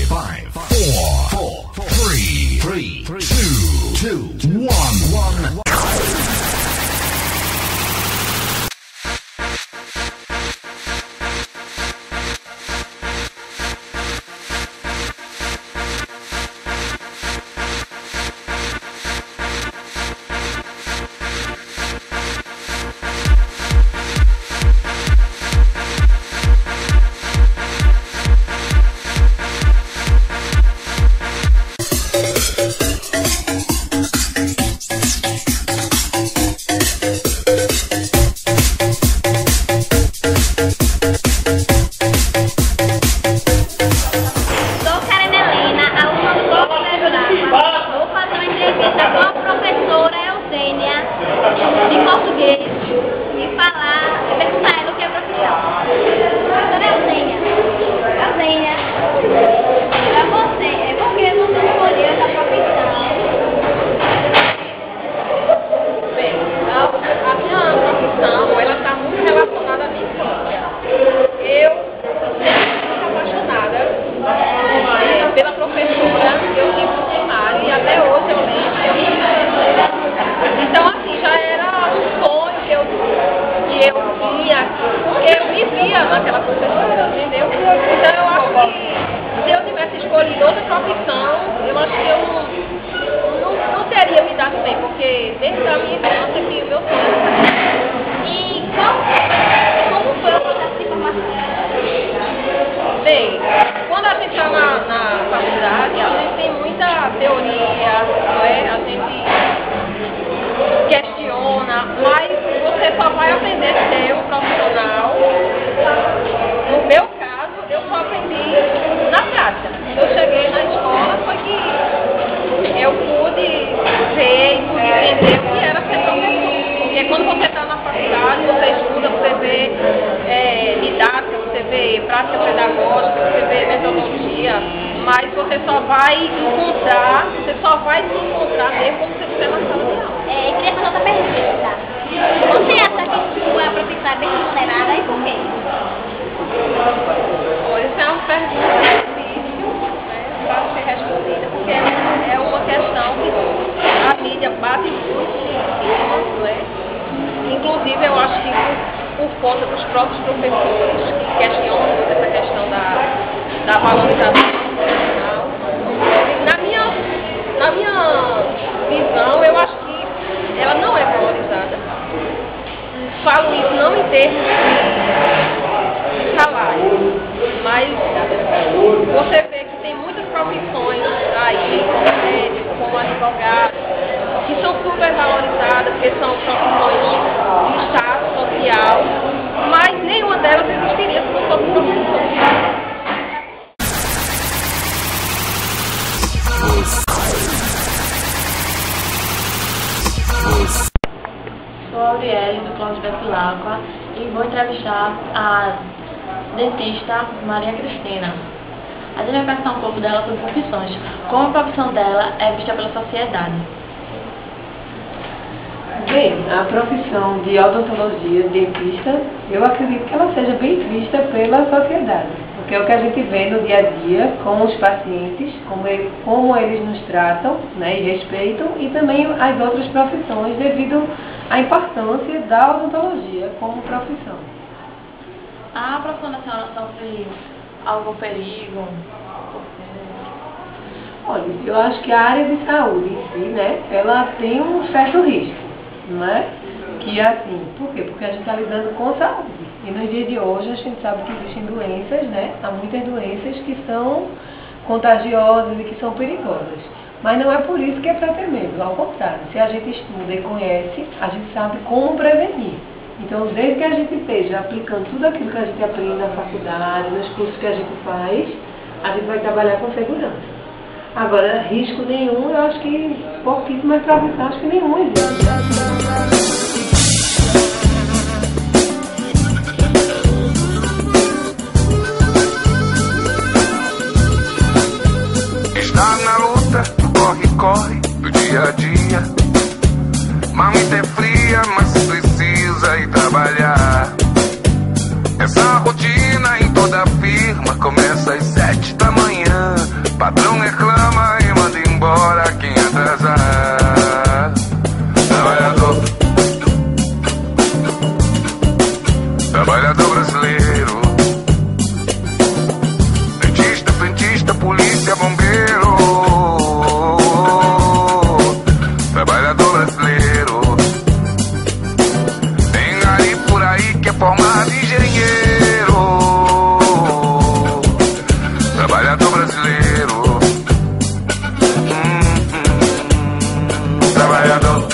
5, 4, 3, 2, 1. Prática pedagógica, você vê metodologia, mas você só vai se encontrar mesmo quando você estiver na sala de aula. E queria fazer outra pergunta. Você acha que sua professora é bem remunerada e por quê? Essa é uma pergunta difícil, para ser respondida, porque é uma questão que a mídia bate muito em cima, não é? Inclusive, eu acho que por conta dos próprios professores que questionam muito essa questão da valorização profissional. Na minha visão, eu acho que ela não é valorizada. Falo isso não em termos de salário, mas você vê que tem muitas profissões aí, como médico, como advogado, que são super valorizadas, porque são profissões de status social, mas nenhuma delas existiria se não fosse profissão. Sou a Auriele, do Cláudio Bevilacqua, e vou entrevistar a dentista Maria Cristina. A gente vai conversar um pouco dela sobre profissões, como a profissão dela é vista pela sociedade. Bem, a profissão de odontologia, dentista, eu acredito que ela seja bem vista pela sociedade, porque é o que a gente vê no dia a dia com os pacientes, como eles nos tratam, né, e respeitam, e também as outras profissões devido à importância da odontologia como profissão. A profissão da senhora sofre algum perigo? Olha, eu acho que a área de saúde em si, né, ela tem um certo risco. Não é? Que assim, por quê? Porque a gente está lidando com saúde. E nos dias de hoje a gente sabe que existem doenças, né? Há muitas doenças que são contagiosas e que são perigosas. Mas não é por isso que é para ter medo, ao contrário. Se a gente estuda e conhece, a gente sabe como prevenir. Então, desde que a gente esteja aplicando tudo aquilo que a gente aprende na faculdade, nos cursos que a gente faz, a gente vai trabalhar com segurança. Agora, risco nenhum, eu acho que pouquíssimas profissões, acho que nenhum existe. Está na luta, corre do dia a dia. Mamita é fria, mas precisa ir trabalhar. Essa rotina em toda firma começa às 7 da manhã. Patrão reclama e manda embora quem atrasar. Trabalhador, trabalhador brasileiro. Dentista, frentista, polícia, bombeiro. Trabalhador brasileiro. Tem gari por aí que é formado engenheiro. Trabalhador brasileiro. Trabalhador.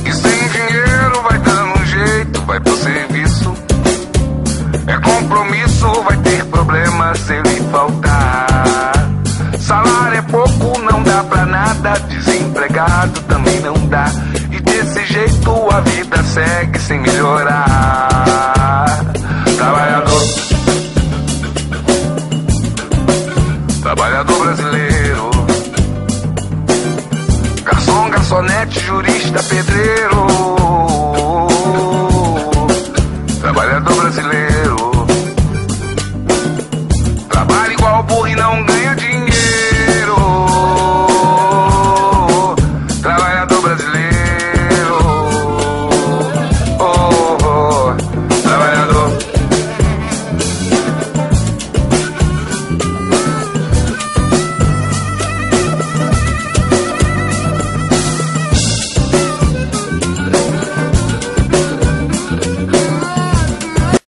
E sem dinheiro vai dando um jeito, vai pro serviço. É compromisso, vai ter problema se ele faltar. Salário é pouco, não dá pra nada. Desempregado também não dá. E desse jeito a vida segue sem melhorar.